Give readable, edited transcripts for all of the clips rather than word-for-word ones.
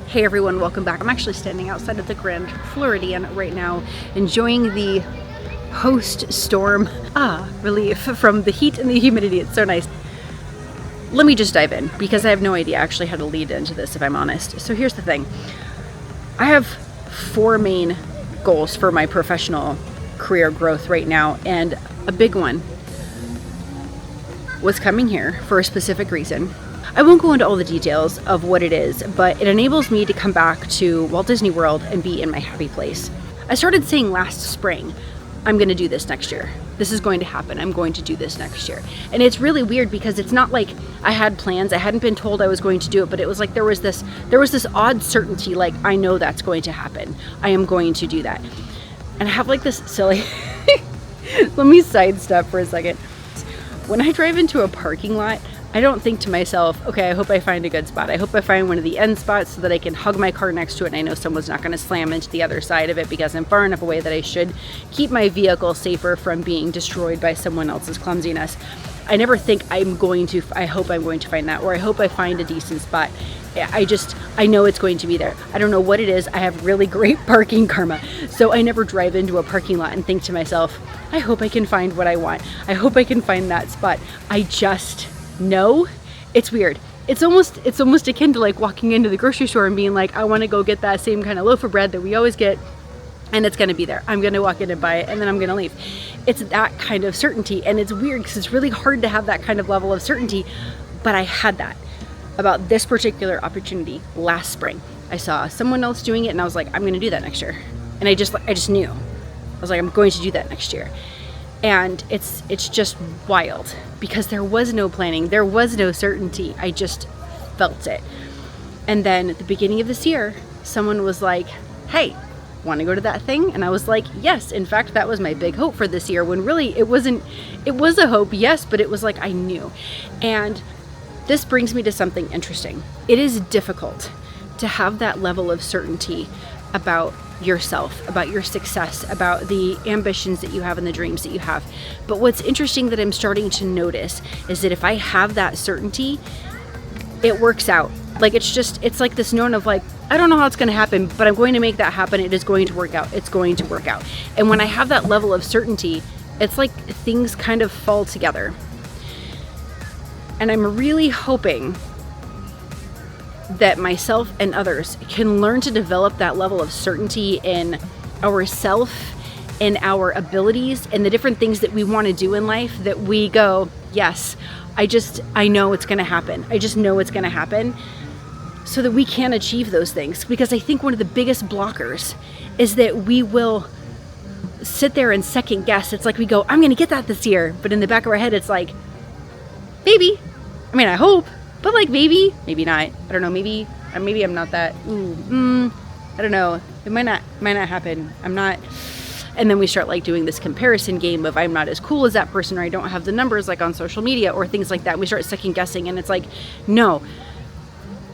Hey everyone, welcome back. I'm actually standing outside of the Grand Floridian right now, enjoying the post-storm relief from the heat and the humidity. It's so nice. Let me just dive in, because I have no idea actually how to lead into this, if I'm honest. So here's the thing. I have 4 main goals for my professional career growth right now, and a big one was coming here for a specific reason. I won't go into all the details of what it is, but it enables me to come back to Walt Disney World and be in my happy place. I started saying last spring, I'm going to do this next year. This is going to happen. I'm going to do this next year. And it's really weird because it's not like I had plans. I hadn't been told I was going to do it, but it was like there was this odd certainty, like I know that's going to happen. I am going to do that. And I have like this silly, let me sidestep for a second. When I drive into a parking lot, I don't think to myself, okay, I hope I find a good spot. I hope I find one of the end spots so that I can hug my car next to it and I know someone's not going to slam into the other side of it because I'm far enough away that I should keep my vehicle safer from being destroyed by someone else's clumsiness. I never think I hope I'm going to find that, or I hope I find a decent spot. I know it's going to be there. I don't know what it is. I have really great parking karma. So I never drive into a parking lot and think to myself, I hope I can find what I want. I hope I can find that spot. I just know. It's weird. It's almost akin to like walking into the grocery store and being like, I want to go get that same kind of loaf of bread that we always get, and it's going to be there. I'm going to walk in and buy it, and then I'm going to leave. It's that kind of certainty, and it's weird because it's really hard to have that kind of level of certainty, but I had that about this particular opportunity last spring. I saw someone else doing it, and I was like, I'm going to do that next year. And I just knew. I was like, I'm going to do that next year. And it's just wild because there was no planning, there was no certainty. I just felt it. And then at the beginning of this year, someone was like, hey, want to go to that thing? And I was like, yes. In fact, that was my big hope for this year, when really it was a hope, yes, but it was like I knew. And this brings me to something interesting. It is difficult to have that level of certainty about yourself, about your success, about the ambitions that you have and the dreams that you have. But what's interesting that I'm starting to notice is that if I have that certainty, it works out. Like it's like this known of like, I don't know how it's going to happen, but I'm going to make that happen. It is going to work out. It's going to work out. And when I have that level of certainty, it's like things kind of fall together. And I'm really hoping that myself and others can learn to develop that level of certainty in ourself, in our abilities, and the different things that we want to do in life, that we go, yes, I know it's going to happen. I just know it's going to happen, so that we can achieve those things. Because I think one of the biggest blockers is that we will sit there and second guess. It's like we go, I'm going to get that this year. But in the back of our head, it's like, maybe. I mean, I hope. But like maybe not. I don't know. Maybe I'm not that. I don't know. It might not happen. I'm not. And then we start like doing this comparison game of I'm not as cool as that person, or I don't have the numbers like on social media or things like that. And we start second guessing, and it's like, no,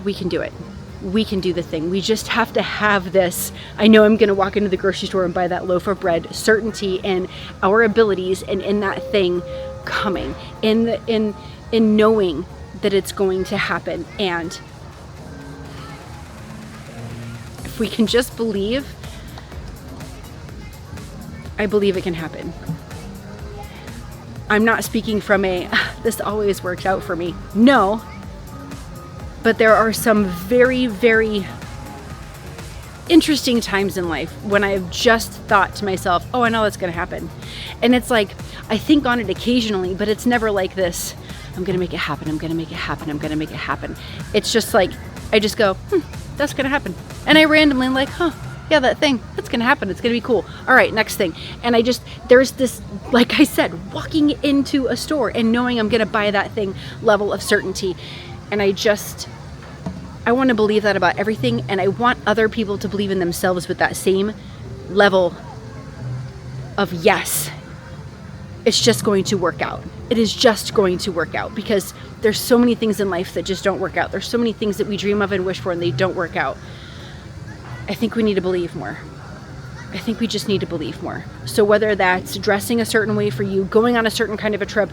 we can do it. We can do the thing. We just have to have this, I know I'm going to walk into the grocery store and buy that loaf of bread, certainty in our abilities and in that thing coming, in knowing that it's going to happen. And if we can just believe, I believe it can happen. I'm not speaking from this always works out for me. No, but there are some very, very interesting times in life when I've just thought to myself, oh, I know that's going to happen. And it's like, I think on it occasionally, but it's never like this, I'm going to make it happen. I'm going to make it happen. I'm going to make it happen. It's just like, I just go, that's going to happen. And I randomly like, yeah, that thing, that's going to happen. It's going to be cool. All right, next thing. And there's this, like I said, walking into a store and knowing I'm going to buy that thing level of certainty. And I want to believe that about everything. And I want other people to believe in themselves with that same level of yes. It's just going to work out. It is just going to work out, because there's so many things in life that just don't work out. There's so many things that we dream of and wish for and they don't work out. I think we need to believe more. I think we just need to believe more. So whether that's dressing a certain way for you, going on a certain kind of a trip,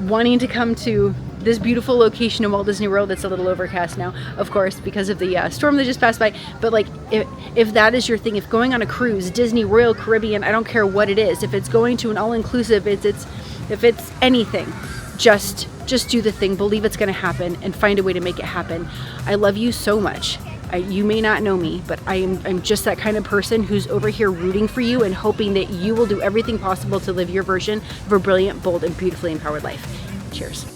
wanting to come to this beautiful location in Walt Disney World. It's a little overcast now, of course, because of the storm that just passed by. But like, if that is your thing, if going on a cruise, Disney, Royal Caribbean, I don't care what it is. If it's going to an all-inclusive, if it's anything, just do the thing. Believe it's going to happen and find a way to make it happen. I love you so much. You may not know me, but I'm just that kind of person who's over here rooting for you and hoping that you will do everything possible to live your version of a brilliant, bold, and beautifully empowered life. Cheers.